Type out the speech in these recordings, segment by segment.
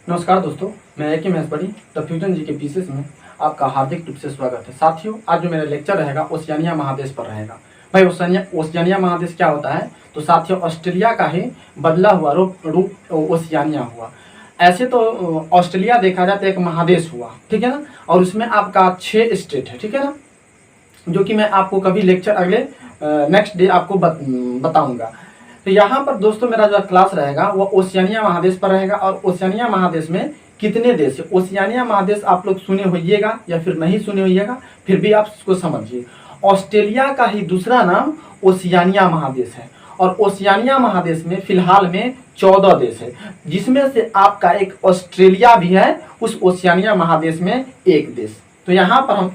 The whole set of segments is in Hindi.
नमस्कार दोस्तों, मैं ए के महेश्वरी द फ्यूजन जी के पीसेस में आपका हार्दिक रूप से स्वागत है। साथियों, आज जो मेरा लेक्चर रहेगा ओशियानिया महादेश पर रहेगा। भाई ओशियानिया महादेश क्या होता है? तो साथियों, ऑस्ट्रेलिया का ही बदला हुआ रूप ओशियानिया हुआ। ऐसे तो ऑस्ट्रेलिया देखा जाए तो एक महादेश हुआ, ठीक है ना, और उसमें आपका 6 स्टेट है, ठीक है ना, जो कि मैं आपको कभी लेक्चर अगले नेक्स्ट डे आपको बताऊंगा। तो यहाँ पर दोस्तों मेरा जो क्लास रहेगा वो ओशियानिया महादेश पर रहेगा। और ओशियानिया महादेश में कितने देश है? ओशियानिया महादेश आप लोग सुने होइएगा या फिर नहीं सुने होइएगा, फिर भी आप इसको समझिए। ऑस्ट्रेलिया का ही दूसरा नाम ओशियानिया महादेश है। और ओशियानिया महादेश में फिलहाल में 14 देश है, जिसमें से आपका एक ऑस्ट्रेलिया भी है उस ओशियानिया महादेश में एक देश। तो यहाँ पर हम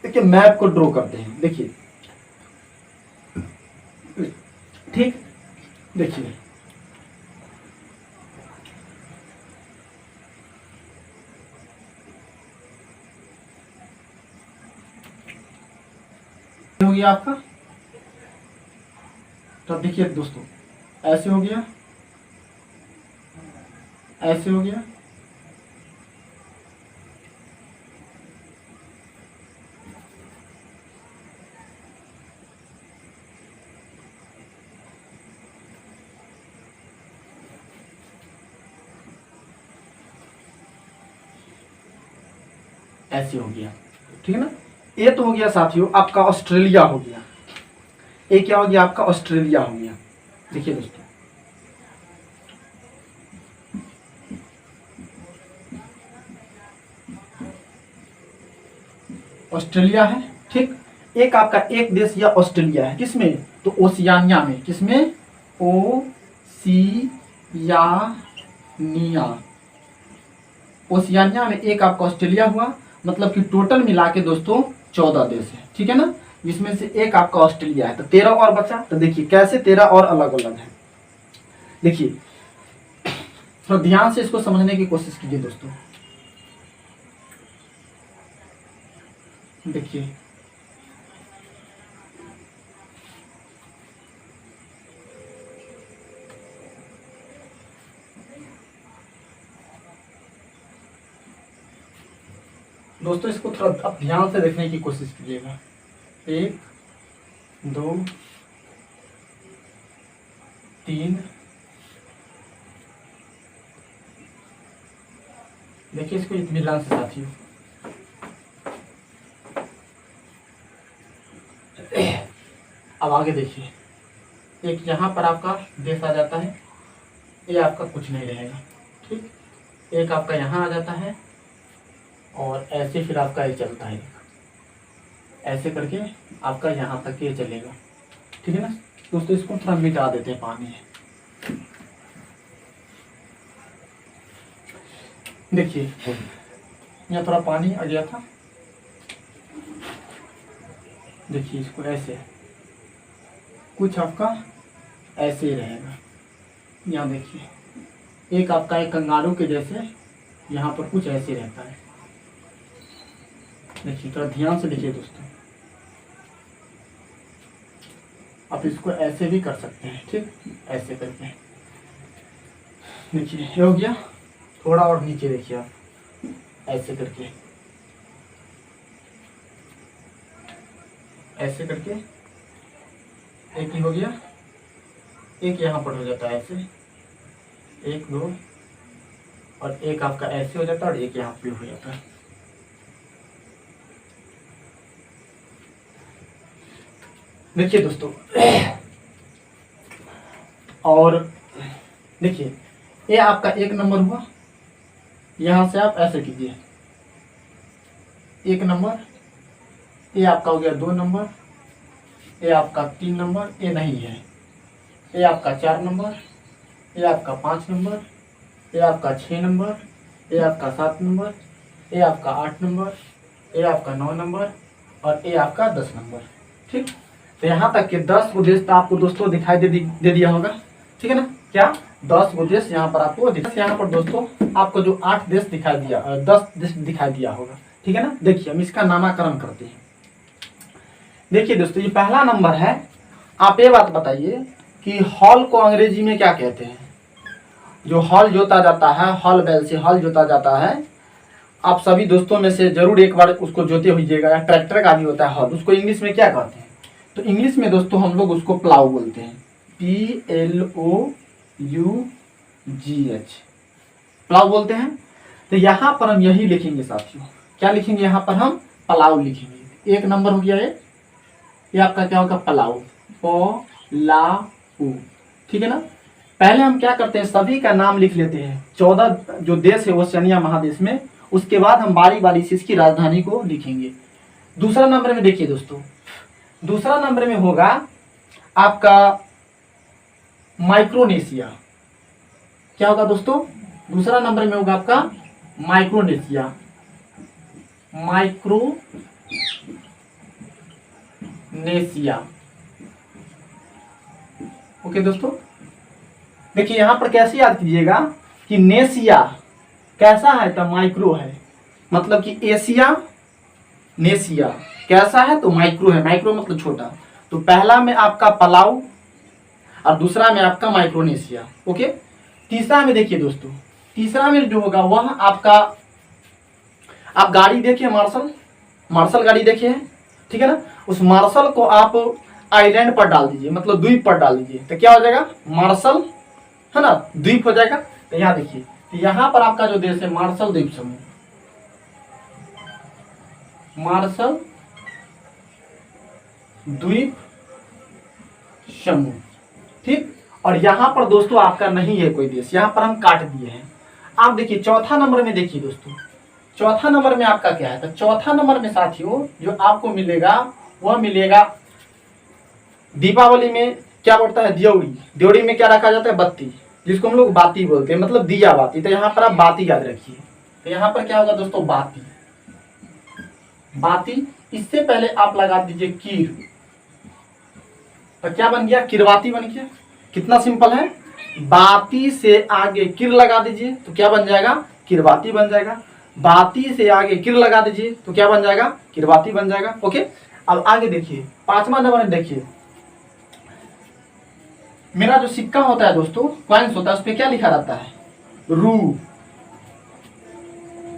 देखिए मैप को ड्रॉ करते हैं। देखिए, ठीक, देखिए हो गया आपका। तो देखिए दोस्तों, ऐसे हो गया, ऐसे हो गया, ऐसे हो गया, ठीक है ना। ये तो हो गया साथियों आपका ऑस्ट्रेलिया हो गया। ये क्या हो गया? आपका ऑस्ट्रेलिया हो गया। देखिए दोस्तों, ऑस्ट्रेलिया है, ठीक। एक आपका एक देश या ऑस्ट्रेलिया है, किसमें? तो ओशियानिया में। किसमें? ओशियानिया। ओशियानिया में एक आपका ऑस्ट्रेलिया हुआ, मतलब कि टोटल मिला के दोस्तों 14 देश है, ठीक है ना, जिसमें से एक आपका ऑस्ट्रेलिया है। तो 13 और बचा। तो देखिए कैसे 13 और अलग अलग है। देखिए थोड़ा ध्यान से इसको समझने की कोशिश कीजिए दोस्तों। देखिए दोस्तों, इसको थोड़ा अब ध्यान से देखने की कोशिश कीजिएगा। 1 2 3, देखिए इसको इत्मीनान से साथियों। अब आगे देखिए, एक यहाँ पर आपका देश आ जाता है, ये आपका कुछ नहीं रहेगा, ठीक। एक आपका यहाँ आ जाता है और ऐसे फिर आपका ये चलता है, ऐसे करके आपका यहाँ तक ये चलेगा, ठीक है ना दोस्तों। इसको थोड़ा मिटा देते हैं पानी। देखिए यहाँ थोड़ा पानी आ गया था। देखिए इसको ऐसे, कुछ आपका ऐसे ही रहेगा। यहाँ देखिए एक आपका एक कंगारू के जैसे यहाँ पर कुछ ऐसे रहता है। देखिए थोड़ा ध्यान से देखिए दोस्तों। आप इसको ऐसे भी कर सकते हैं, ठीक, ऐसे करके। देखिए ये हो गया। थोड़ा और नीचे देखिए आप, ऐसे करके, ऐसे करके एक ही हो गया। एक यहाँ पर हो जाता है ऐसे, 1 2, और एक आपका ऐसे हो जाता है और एक यहाँ पे हो जाता है। देखिए दोस्तों, और देखिए ये आपका 1 नंबर हुआ। यहां से आप ऐसे कीजिए, 1 नंबर। ये आपका हो गया 2 नंबर। ये आपका 3 नंबर, ये नहीं है। ये आपका 4 नंबर। ये आपका 5 नंबर। ये आपका 6 नंबर। ये आपका 7 नंबर। ये आपका 8 नंबर। ये आपका 9 नंबर, और ये आपका 10 नंबर, ठीक। तो यहाँ तक के 10 गो देश तो आपको दोस्तों दिखाई दे दिया होगा, ठीक है ना। क्या 10 गो देश यहाँ पर आपको यहाँ पर दोस्तों आपको जो 8 देश दिखाई दिया, 10 देश दिखाई दिया होगा, ठीक है ना। देखिए हम इसका नामाकरण करते हैं। देखिए दोस्तों, ये पहला नंबर है। आप ये बात बताइए कि हॉल को अंग्रेजी में क्या कहते हैं? जो हल जोता जाता है, हल बैल से हल जोता जाता है, आप सभी दोस्तों में से जरूर एक बार उसको जोते होइएगा। या ट्रैक्टर का भी होता है हल, उसको इंग्लिश में क्या कहते हैं? तो इंग्लिश में दोस्तों हम लोग उसको प्लाऊ बोलते हैं, PLOUGH, प्लाऊ बोलते हैं। तो यहाँ पर हम यही लिखेंगे साथियों, क्या लिखेंगे यहाँ पर? हम प्लाऊ लिखेंगे। एक नंबर हो गया ये आपका क्या होगा? प्लाऊ, प्लाऊ, ठीक है ना। पहले हम क्या करते हैं, सभी का नाम लिख लेते हैं, 14 जो देश है ओशिनिया महादेश में, उसके बाद हम बारी बारी से इसकी राजधानी को लिखेंगे। दूसरा नंबर में देखिए दोस्तों, दूसरा नंबर में होगा आपका माइक्रोनेशिया। क्या होगा दोस्तों? दूसरा नंबर में होगा आपका माइक्रोनेशिया, माइक्रोनेशिया। ओके दोस्तों, देखिए यहां पर कैसे याद कीजिएगा कि नेशिया कैसा है? तो माइक्रो है, मतलब कि एशिया, नेशिया कैसा है? तो माइक्रो है, माइक्रो मतलब छोटा। तो पहला में आपका पलाऊ और दूसरा में आपका माइक्रोनेशिया। ओके, तीसरा में देखिए दोस्तों, तीसरा में जो होगा वह आपका, आप गाड़ी देखिए, मार्शल गाड़ी देखिए, ठीक है ना। उस मार्शल को आप आइलैंड पर डाल दीजिए, मतलब द्वीप पर डाल दीजिए, तो क्या हो जाएगा? मार्शल, है ना, द्वीप हो जाएगा। तो यहाँ देखिए, तो यहाँ पर आपका जो देश है मार्शल द्वीप समूह, मार्शल द्वीप समूह, ठीक। और यहाँ पर दोस्तों आपका नहीं है कोई देश, यहाँ पर हम काट दिए हैं। आप देखिए चौथा नंबर में, देखिए दोस्तों चौथा नंबर में आपका क्या है? तो चौथा नंबर में साथियों जो आपको मिलेगा वह मिलेगा, दीपावली में क्या बढ़ता है? दियोड़ी, दियोड़ी में क्या रखा जाता है? बत्ती, जिसको हम लोग बाती बोलते हैं, मतलब दिया बाती। तो यहाँ पर आप बाती याद रखिए। तो यहाँ पर क्या होगा दोस्तों? बाती, बाती। इससे पहले आप लगा दीजिए कीर, तो क्या बन गया? किरवाती बन गया। कितना सिंपल है, बाती से आगे किर लगा दीजिए तो क्या बन जाएगा? किरवाती बन जाएगा। बाती से आगे किर लगा दीजिए तो क्या बन जाएगा? किरवाती बन जाएगा। ओके, अब आगे देखिए, पांचवा नंबर में देखिए, मेरा जो सिक्का होता है दोस्तों, कॉइन्स होता है, उस पर क्या लिखा रहता है? रू।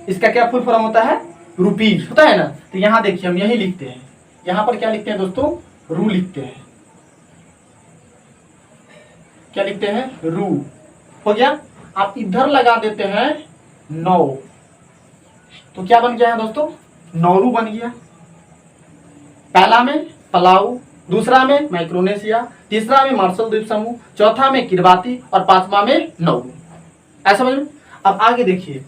इसका क्या फुल फॉर्म होता है? रुपीज होता है ना। तो यहाँ देखिए हम यही लिखते हैं, यहाँ पर क्या लिखते हैं दोस्तों? रू लिखते हैं। क्या लिखते हैं? रू। हो गया। आप इधर लगा देते हैं 9, तो क्या बन गया है दोस्तों? नौरू बन गया। पहला में पलाऊ, दूसरा में माइक्रोनेशिया, तीसरा में मार्शल द्वीप समूह, चौथा में किरवाती और पांचवा में नौरू। ऐसा समझ में? अब आगे देखिए,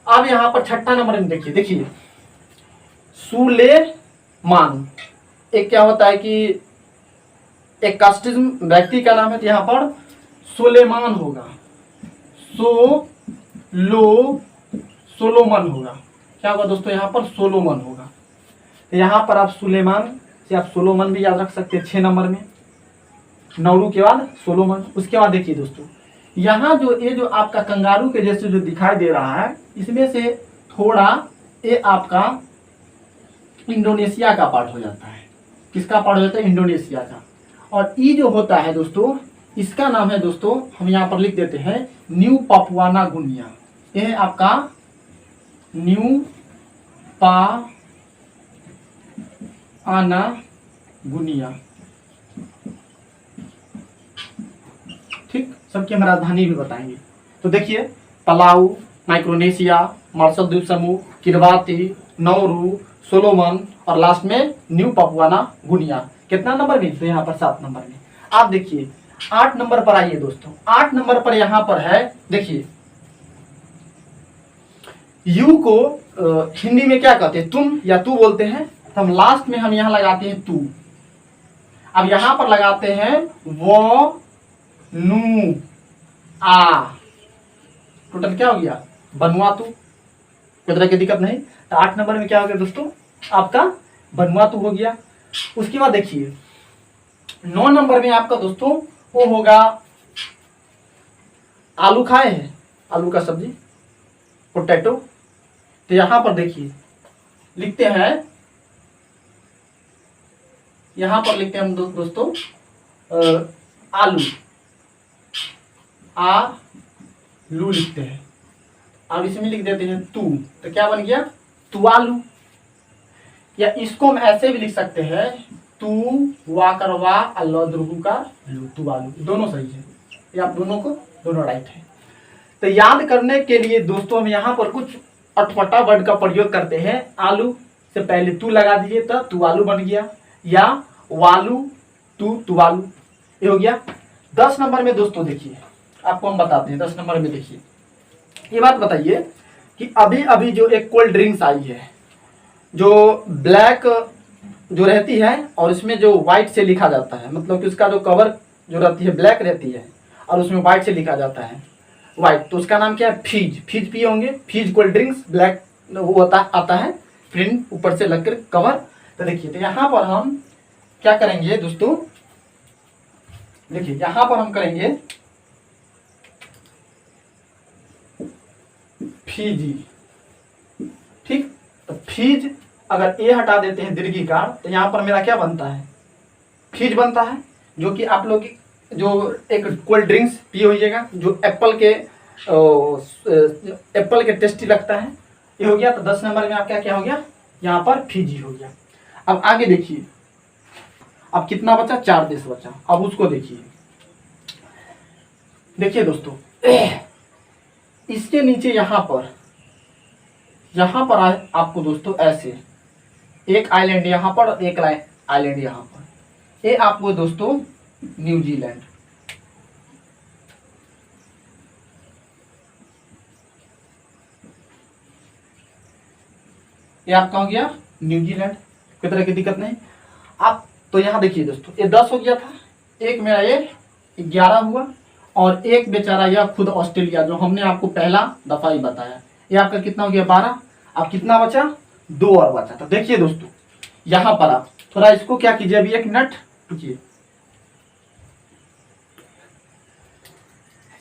अब यहाँ पर छठा नंबर में देखिए, देखिए सुलेमान। एक क्या होता है कि एक कास्टिज्म व्यक्ति का नाम है, तो यहाँ पर सुलेमान होगा, सोलोमन होगा। क्या होगा दोस्तों? यहाँ पर सोलोमन होगा। तो यहाँ पर आप सुलेमान से आप सोलोमन भी याद रख सकते हैं 6 नंबर में, नौरू के बाद सोलोमन। उसके बाद देखिए दोस्तों, यहाँ जो ये जो आपका कंगारू के जैसे जो दिखाई दे रहा है, इसमें से थोड़ा ये आपका इंडोनेशिया का पार्ट हो जाता है। किसका पार्ट हो जाता है? इंडोनेशिया का। और ये जो होता है दोस्तों, इसका नाम है दोस्तों, हम यहाँ पर लिख देते हैं न्यू पापुआना गुनिया। ये है आपका न्यू पापुआना गुनिया, ठीक। सबकी हम राजधानी भी बताएंगे। तो देखिए, पलाऊ, माइक्रोनेशिया, मार्शल द्वीप समूह, किरवाती, नौरू, सोलोमन और लास्ट में न्यू पापुआना गुनिया। कितना नंबर में? तो यहाँ पर 7 नंबर में। आप देखिए 8 नंबर पर आइए दोस्तों। 8 नंबर पर यहाँ पर है, देखिए यू को हिंदी में क्या कहते हैं? तुम या तू बोलते हैं। तो हम लास्ट में हम यहाँ लगाते हैं तू। अब यहाँ पर लगाते हैं वो, नू, आ, टोटल क्या हो गया? बनुआतू। कोई तरह की दिक्कत नहीं। तो 8 नंबर में क्या हो गया दोस्तों? आपका बनुआतू हो गया। उसके बाद देखिए 9 नंबर में आपका दोस्तों वो होगा, आलू खाए हैं, आलू का सब्जी, पोटैटो। तो यहां पर देखिए लिखते हैं, यहां पर लिखते हैं हम दोस्तों आलू, लू लिखते हैं। अब इसमें लिख देते हैं तू, तो क्या बन गया तुआलू। या इसको हम ऐसे भी लिख सकते हैं तू वा कर वा अल्लाह द्रुहु का लू, तुआलू, दोनों सही है। ये आप दोनों को दोनों राइट है। तो याद करने के लिए दोस्तों हम यहाँ पर कुछ अटपटा वर्ड का प्रयोग करते हैं। आलू से पहले तू लगा दिए तो तुआलू बन गया, या वालू तू तुआलू, ये हो गया। 10 नंबर में दोस्तों देखिए, आपको हम बताते हैं 10 नंबर में देखिए, ये बात बताइए कि अभी अभी जो एक कोल्ड ड्रिंक्स आई है जो ब्लैक जो रहती है और इसमें जो व्हाइट से लिखा जाता है, मतलब कि उसका जो कवर जो रहती है ब्लैक रहती है और उसमें व्हाइट से लिखा जाता है व्हाइट, तो उसका नाम क्या है फीज। फीज पिए होंगे, फीज कोल्ड ड्रिंक्स, ब्लैक वो आता है प्रिंट ऊपर से लगकर कवर। तो देखिए, तो यहाँ पर हम क्या करेंगे दोस्तों, देखिए यहाँ पर हम करेंगे फीजी, ठीक। तो फीज अगर ए हटा देते हैं दीर्घिकार तो यहाँ पर मेरा क्या बनता है फीज बनता है, जो कि आप लोग जो एक कोल्ड ड्रिंक्स पिए होइएगा जो एप्पल के टेस्टी लगता है, ये हो गया। तो 10 नंबर में आपका क्या हो गया, यहाँ पर फीजी हो गया। अब आगे देखिए, अब कितना बचा, 4 देश बचा। अब उसको देखिए, देखिए दोस्तों इसके नीचे यहाँ पर आए आपको दोस्तों ऐसे एक आइलैंड यहाँ पर और एक आइलैंड यहाँ पर, ये आपको दोस्तों न्यूजीलैंड, ये आपका हो गया न्यूजीलैंड, कोई तरह की दिक्कत नहीं। आप तो यहाँ देखिए दोस्तों, ये 10 हो गया था, एक मेरा ये 11 हुआ, और एक बेचारा यह खुद ऑस्ट्रेलिया जो हमने आपको पहला दफा ही बताया, ये आपका कितना हो गया 12। अब कितना बचा, 2 और बचा। तो देखिए दोस्तों यहाँ पर आप थोड़ा इसको क्या कीजिए, अभी 1 मिनट रुकिए।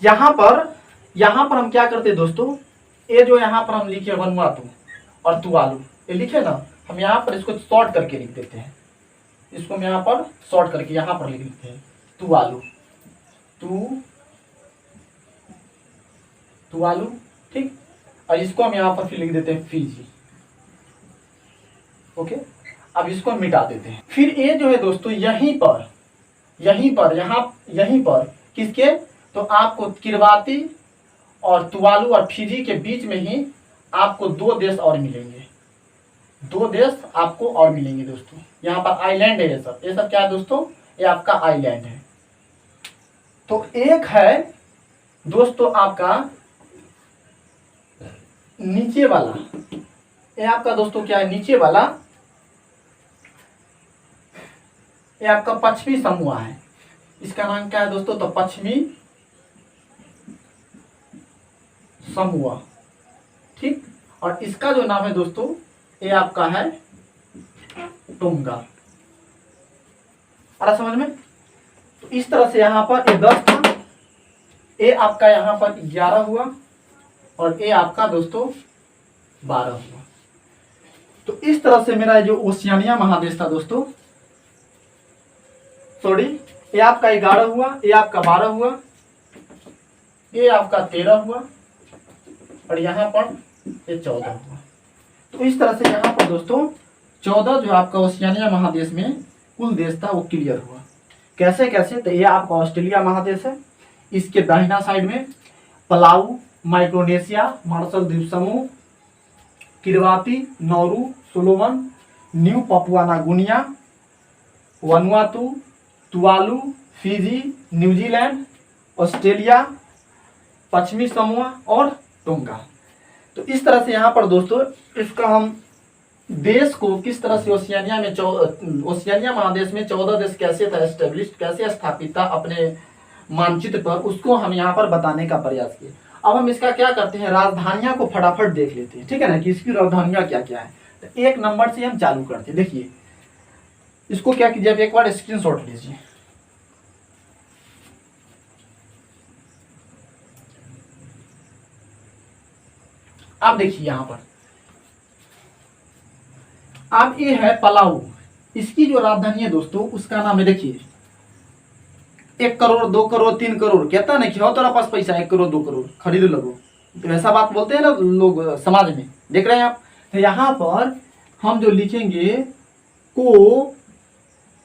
यहाँ पर हम क्या करते हैं दोस्तों, ये जो यहाँ पर हम लिखे वनुआतू और तुवालू, ये लिखे ना, हम यहाँ पर इसको शॉर्ट करके लिख देते हैं। इसको हम यहाँ पर शॉर्ट करके यहाँ पर लिख देते हैं तुवालू, तुवालू, ठीक। और इसको हम यहाँ पर फिर लिख देते हैं फीजी, ओके। अब इसको मिटा देते हैं। फिर ये जो है दोस्तों यहीं पर किसके, तो आपको किरवाती और तुवालू और फिजी के बीच में ही आपको 2 देश और मिलेंगे, 2 देश आपको और मिलेंगे दोस्तों। यहाँ पर आइलैंड है, ये सब क्या है दोस्तों, ये आपका आइलैंड है। तो एक है दोस्तों आपका नीचे वाला, ये आपका दोस्तों क्या है नीचे वाला, ये आपका पश्चिमी समूह है, इसका नाम क्या है दोस्तों, तो पश्चिमी समूह, ठीक। और इसका जो नाम है दोस्तों, ये आपका है टोंगा। आ रहा समझ में। तो इस तरह से यहाँ पर ये 10 था, ये आपका यहाँ पर 11 हुआ, और ये आपका दोस्तों 12 हुआ। तो इस तरह से मेरा जो ओशियानिया महादेश था दोस्तों, सॉरी, ये आपका 11 हुआ, ये आपका 12 हुआ, ये आपका 13 हुआ, और यहाँ पर ये 14 हुआ। तो इस तरह से यहाँ पर दोस्तों 14 जो आपका ओशियानिया महादेश में कुल देश था वो क्लियर हुआ। कैसे कैसे, तो ये आपका ऑस्ट्रेलिया महादेश है, इसके दाहिना साइड में पलाऊ, माइक्रोनेशिया, मार्शल द्वीप समूह, Kiribati, Nauru, Solomon, New Papua Guinea, Vanuatu, Tuvalu, Fiji, New Zealand, Australia, पश्चिमी समूह और टोंगा। तो इस तरह से यहाँ पर दोस्तों इसका हम देश को किस तरह से ओशियानिया महादेश में 14 देश कैसे था एस्टेब्लिश, कैसे स्थापित था अपने मानचित्र पर, उसको हम यहाँ पर बताने का प्रयास किए। अब हम इसका क्या करते हैं, राजधानियां को फटाफट देख लेते हैं, ठीक है ना, कि इसकी राजधानियां क्या क्या है। तो 1 नंबर से हम चालू करते हैं। देखिए इसको क्या कीजिए, अब एक बार स्क्रीनशॉट लीजिए। आप देखिए यहाँ पर, अब ये है पलाऊ, इसकी जो राजधानी है दोस्तों उसका नाम है, देखिए 1 करोड़ 2 करोड़ 3 करोड़ कहता ना कि हो तेरा पास पैसा 1 करोड़ 2 करोड़ खरीद लो, तो ऐसा बात बोलते हैं ना लोग समाज में, देख रहे हैं आप। तो यहाँ पर हम जो लिखेंगे को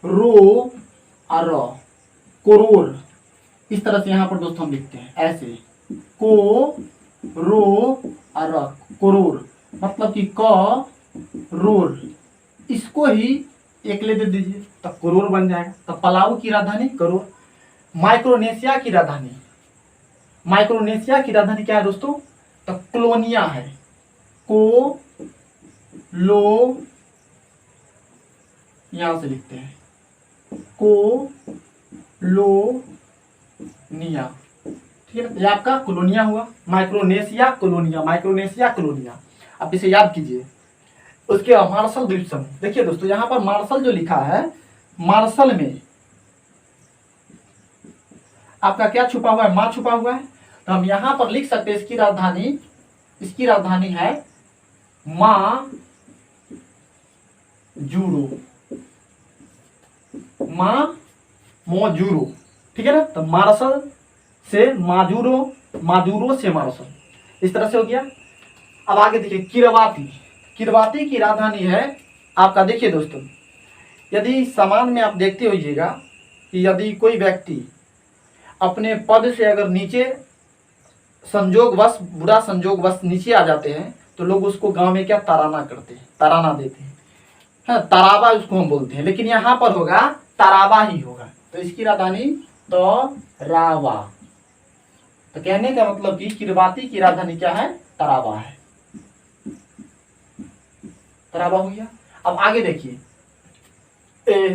रो और करोड़, इस तरह से यहाँ पर दोस्तों हम लिखते हैं ऐसे, को रो और करोड़, मतलब कि करोड़, इसको ही एक ले दे दीजिए तो करोड़ बन जाएगा। तो पलाऊ की राजधानी करोड़। माइक्रोनेशिया की राजधानी, माइक्रोनेशिया की राजधानी क्या है दोस्तों? तो कोलोनिया है, को लो, यहां से लिखते हैं को लो निया, ठीक है। ये आपका कोलोनिया हुआ, माइक्रोनेशिया कोलोनिया, माइक्रोनेशिया कोलोनिया, आप इसे याद कीजिए। उसके बाद मार्शल द्वीप समूह, देखिए दोस्तों यहाँ पर मार्शल जो लिखा है, मार्शल में आपका क्या छुपा हुआ है? माँ छुपा हुआ है। तो हम यहाँ पर लिख सकते हैं इसकी राजधानी है माँ जूरो, माँ मोजूरो, ठीक है ना। तो मार्शल से माजूरो, माजूरो से मार्शल, इस तरह से हो गया। अब आगे देखिए किरवाती, किरवाती की राजधानी है आपका, देखिए दोस्तों यदि सामान में आप देखते होइएगा कि यदि कोई व्यक्ति अपने पद से अगर नीचे संजोगवश, बुरा संजोगवश नीचे आ जाते हैं तो लोग उसको गांव में क्या ताराना करते हैं, ताराना देते हैं, हाँ ताराबा उसको हम बोलते हैं, लेकिन यहाँ पर होगा ताराबा ही होगा। तो इसकी राजधानी तो रावा, तो कहने का मतलब कि किरवाती की राजधानी क्या है? तराबा है, तराबा हो गया। अब आगे देखिए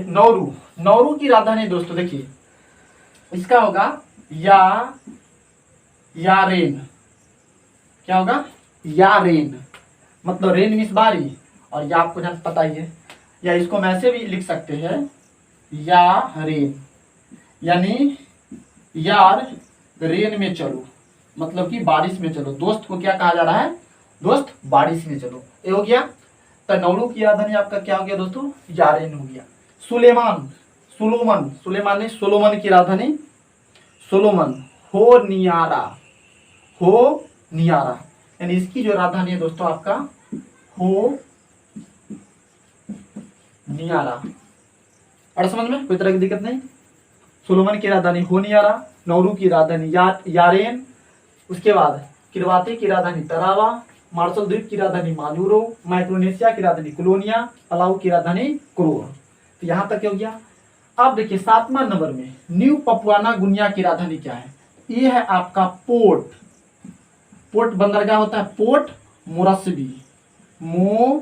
नौरू, नौरू की राजधानी दोस्तों देखिए इसका होगा यारेन, क्या होगा? यारेन, मतलब रेन मीन्स बारी, और या आपको जान पता ही है, या इसको हम ऐसे भी लिख सकते हैं यारेन, यानी यार रेन में चलो, मतलब कि बारिश में चलो। दोस्त को क्या कहा जा रहा है? दोस्त बारिश में चलो, ये हो गया। तो नौरू की राजधानी आपका क्या हो गया दोस्तों? यारेन हो गया। सुलेमान, सुलोमन, सुलेमान ने सोलोमन की राजधानी सोलोमन, हो नियारा, हो नियारा, यानी इसकी जो राजधानी है दोस्तों आपका हो नियारा। और समझ में कोई तरह की दिक्कत नहीं। सोलोमन की राजधानी हो नियारा, नौरू की राजधानी यारेन, उसके बाद किरवाती की राजधानी तरावा, मार्शल द्वीप की राजधानी माजूरो, माइक्रोनेशिया की राजधानी कोलोनिया, पलाऊ की राजधानी करोड़। तो यहां तक हो गया। अब देखिए 7वां नंबर में न्यू पपुआना गुनिया की राजधानी क्या है? ये है आपका पोर्ट, पोर्ट बंदरगाह होता है, पोर्ट मोरस्बी, मोरस्बी,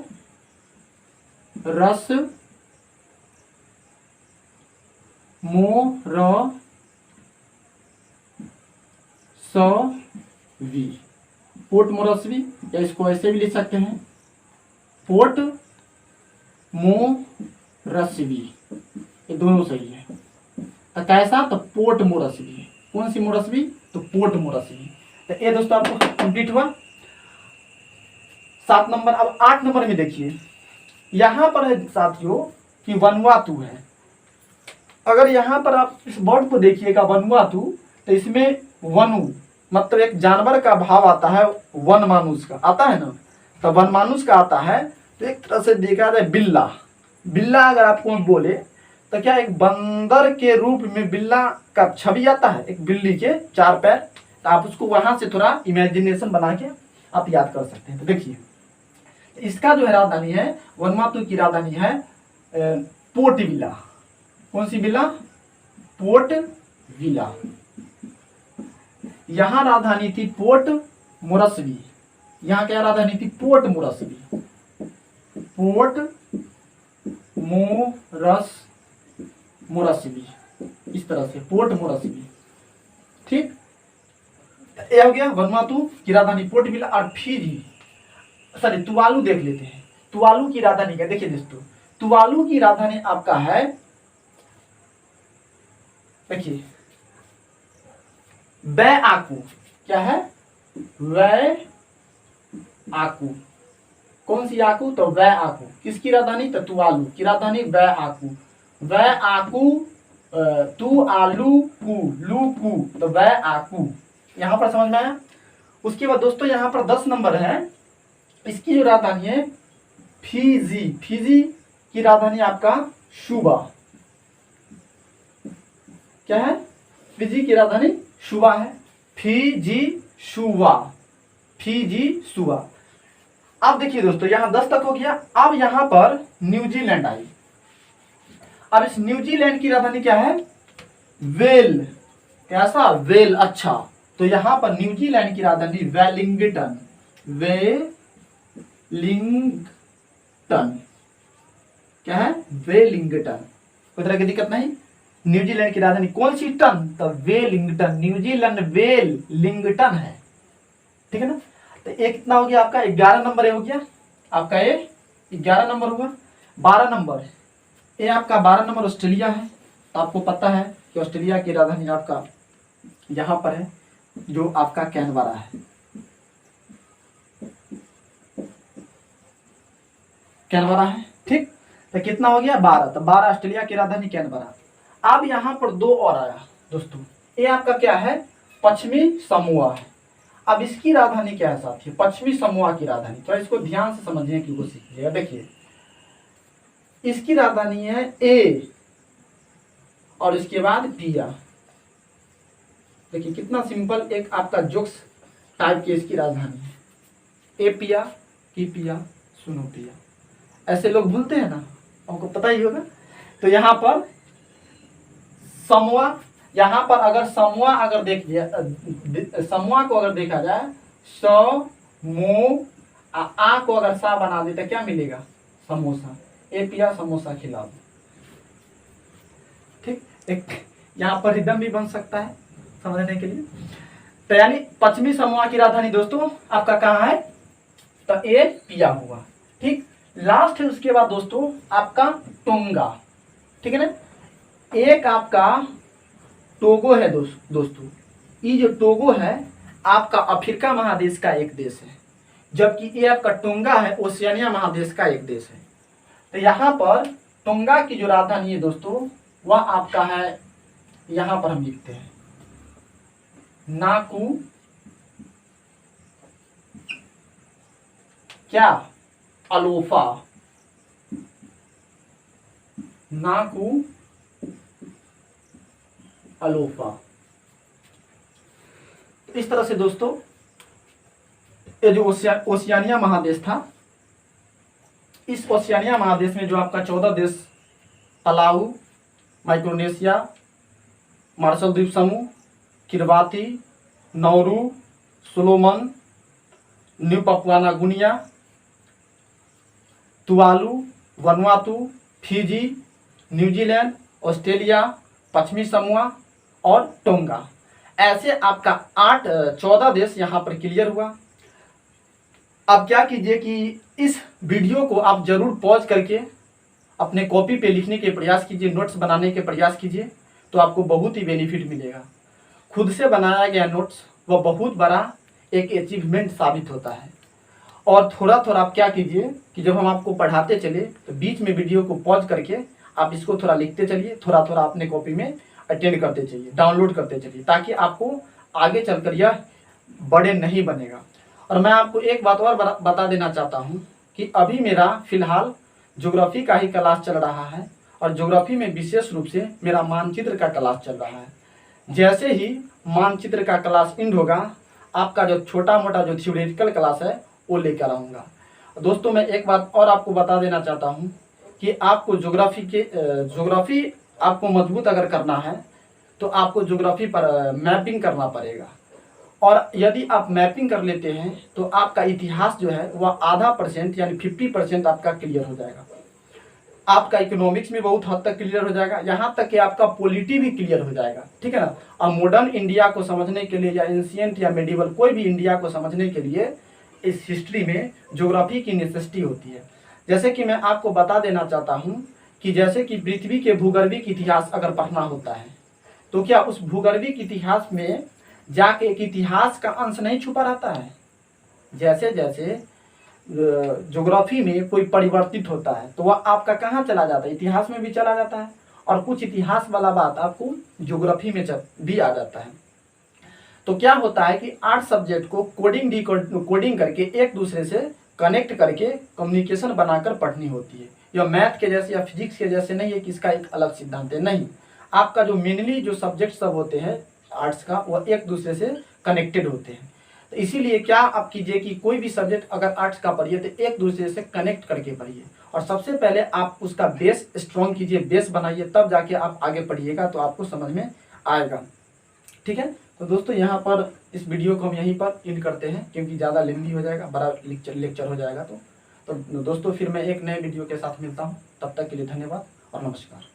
पोर्ट मोरस्बी, या इसको ऐसे भी लिख सकते हैं पोर्ट मोरस्बी, ये दोनों सही है। तो कैसा? तो पोर्ट मोरस्बी, कौन सी मोरस्बी? तो पोर्ट मोरस्बी। तो ये दोस्तों आपको कंप्लीट हुआ 7 नंबर। अब 8 नंबर में देखिए यहां पर है साथियों कि वनुआतू है। अगर यहां पर आप इस वर्ड को देखिएगा वनुआतू, तो इसमें वनु मतलब एक जानवर का भाव आता है, वन मानुष का आता है ना, तो वन मानुष का आता है। तो एक तरह से देखा जाए बिल्ला, बिल्ला अगर आपको बोले तो क्या एक बंदर के रूप में बिल्ला का छवि आता है, एक बिल्ली के 4 पैर। तो आप उसको वहां से थोड़ा इमेजिनेशन बना के आप याद कर सकते हैं। तो देखिए इसका जो है राजधानी है, वनुआतू की राजधानी है पोर्ट विला। कौन सी विला? Port villa. यहां राजधानी थी पोर्ट मोरस्बी, यहां क्या राजधानी थी? पोर्ट मोरस्बी, पोर्ट मोरस्बी, इस तरह से पोर्ट मोरस्बी, ठीक। ये हो गया वनुआतू की राजधानी पोर्ट विला। और फिजी, सॉरी तुवालू देख लेते हैं। तुवालू की राजधानी क्या? देखिए दोस्तों तुवालू की राजधानी आपका है, देखिए वे आकू, क्या है? वे आकू, कौन सी आकू? तो वे आकू। किसकी राजधानी? तो तुवालू की राजधानी वे आकू, वे आकू तू आलू कू, लू कू, तो वै आकू। यहाँ पर समझ में आया। उसके बाद दोस्तों यहाँ पर 10 नंबर है, इसकी जो राजधानी है फिजी। फिजी की राजधानी आपका शुबा। क्या है? फिजी की राजधानी शुबा है। Fiji Suva, Fiji Suva. अब देखिए दोस्तों यहाँ 10 तक हो गया। अब यहाँ पर न्यूजीलैंड आई। अब इस न्यूजीलैंड की राजधानी क्या है? वेल। कैसा? वेल। अच्छा, तो यहाँ पर न्यूजीलैंड की राजधानी वेलिंगटन। वेलिंगटन। क्या है? वेलिंगटन। कोई तरह की दिक्कत नहीं। न्यूजीलैंड की राजधानी कौन सी? टन, तो वेलिंगटन। न्यूजीलैंड वेलिंगटन है। ठीक है ना। तो एक कितना हो गया आपका? 11 नंबर हो गया आपका। ये 11 नंबर हुआ। 12 नंबर ये आपका 12 नंबर ऑस्ट्रेलिया है। तो आपको पता है कि ऑस्ट्रेलिया की राजधानी आपका यहाँ पर है, जो आपका कैनबरा है। कैनबरा है। ठीक, तो कितना हो गया? 12। तो 12 ऑस्ट्रेलिया की राजधानी कैनबरा। अब यहाँ पर 2 और आया दोस्तों। ये आपका क्या है? पश्चिमी समोआ है। अब इसकी राजधानी क्या है साथी? पश्चिमी समोआ की राजधानी। तो इसको ध्यान से समझने की कोशिश कीजिएगा। देखिए इसकी राजधानी है ए और इसके बाद पिया। देखिए कितना सिंपल, एक आपका जोक्स टाइप की इसकी राजधानी है। ए पिया की पिया सुनो पिया, ऐसे लोग भूलते हैं ना, आपको पता ही होगा। तो यहाँ पर समोआ, यहाँ पर अगर समोआ अगर देखिए, समोआ को अगर देखा जाए, स मो आ को अगर सा बना दे तो क्या मिलेगा? समोसा। ए पिया समोसा खिला दो। ठीक, एक यहाँ पर रिदम भी बन सकता है समझने के लिए। तो यानी पश्चिमी समोआ की राजधानी दोस्तों आपका कहाँ है? तो ए पिया हुआ। ठीक, लास्ट है उसके बाद दोस्तों आपका टोंगा। ठीक है ना। एक आपका टोगो है दोस्तों। ये जो टोगो है आपका अफ्रीका महादेश का एक देश है, जबकि ये आपका टोंगा है ओशियानिया महादेश का एक देश है। तो यहाँ पर टोंगा की जो राजधानी है दोस्तों वह आपका है, यहाँ पर हम लिखते हैं नाकू। क्या? अलोफा। नाकू अलोफा। इस तरह से दोस्तों ये जो ओशियानिया महादेश था, इस ओशियानिया महादेश में जो आपका 14 देश, पलाऊ, माइक्रोनेशिया, मार्शल द्वीप समूह, Kiribati, Nauru, Solomon, New Papua Guinea, Tuvalu, Vanuatu, Fiji, New Zealand, Australia, पश्चिमी समोआ और टोंगा, ऐसे आपका 14 देश यहाँ पर क्लियर हुआ। अब क्या कीजिए कि इस वीडियो को आप जरूर पॉज करके अपने कॉपी पे लिखने के प्रयास कीजिए, नोट्स बनाने के प्रयास कीजिए, तो आपको बहुत ही बेनिफिट मिलेगा। खुद से बनाया गया नोट्स वह बहुत बड़ा एक अचीवमेंट साबित होता है। और थोड़ा थोड़ा आप क्या कीजिए कि जब हम आपको पढ़ाते चले तो बीच में वीडियो को पॉज करके आप इसको थोड़ा लिखते चलिए, थोड़ा थोड़ा अपने कॉपी में अटेंड करते चलिए, डाउनलोड करते चलिए, ताकि आपको आगे चलकर यह बड़े नहीं बनेगा। और मैं आपको एक बात और बता देना चाहता हूँ कि अभी मेरा फिलहाल ज्योग्राफी का ही क्लास चल रहा है, और ज्योग्राफी में विशेष रूप से मेरा मानचित्र का क्लास चल रहा है। जैसे ही मानचित्र का क्लास एंड होगा, आपका जो छोटा मोटा जो थ्योरेटिकल क्लास है वो लेकर आऊँगा। दोस्तों मैं एक बात और आपको बता देना चाहता हूँ कि आपको ज्योग्राफी आपको मजबूत अगर करना है तो आपको ज्योग्राफी पर मैपिंग करना पड़ेगा। और यदि आप मैपिंग कर लेते हैं तो आपका इतिहास जो है वह आधा % यानी 50% आपका क्लियर हो जाएगा। आपका इकोनॉमिक्स में बहुत हद तक क्लियर हो जाएगा, यहाँ तक कि आपका पॉलिटी भी क्लियर हो जाएगा। ठीक है ना। और मॉडर्न इंडिया को समझने के लिए या एंशिएंट या मेडिवल कोई भी इंडिया को समझने के लिए इस हिस्ट्री में ज्योग्राफी की नेसेसिटी होती है। जैसे कि मैं आपको बता देना चाहता हूँ कि जैसे कि पृथ्वी के भूगर्भिक इतिहास अगर पढ़ना होता है तो क्या उस भूगर्भिक इतिहास में जाके एक इतिहास का अंश नहीं छुपा रहता है। जैसे जैसे ज्योग्राफी में कोई परिवर्तित होता है तो वह आपका कहाँ चला जाता है, इतिहास में भी चला जाता है। और कुछ इतिहास वाला बात आपको ज्योग्राफी में भी आ जाता है। तो क्या होता है कि 8 सब्जेक्ट को कोडिंग करके एक दूसरे से कनेक्ट करके कम्युनिकेशन बनाकर पढ़नी होती है। यह मैथ के जैसे या फिजिक्स के जैसे नहीं है कि इसका एक अलग सिद्धांत है, नहीं। आपका जो मेनली जो सब्जेक्ट सब होते हैं आर्ट्स का, वह एक दूसरे से कनेक्टेड होते हैं। तो इसीलिए क्या आप कीजिए कि कोई भी सब्जेक्ट अगर आर्ट्स का पढ़िए तो एक दूसरे से कनेक्ट करके पढ़िए, और सबसे पहले आप उसका बेस स्ट्रॉन्ग कीजिए, बेस बनाइए, तब जाके आप आगे पढ़िएगा तो आपको समझ में आएगा। ठीक है, तो दोस्तों यहाँ पर इस वीडियो को हम यहीं पर एंड करते हैं, क्योंकि ज़्यादा लेंथी हो जाएगा, बड़ा लेक्चर हो जाएगा। तो दोस्तों फिर मैं एक नए वीडियो के साथ मिलता हूँ, तब तक के लिए धन्यवाद और नमस्कार।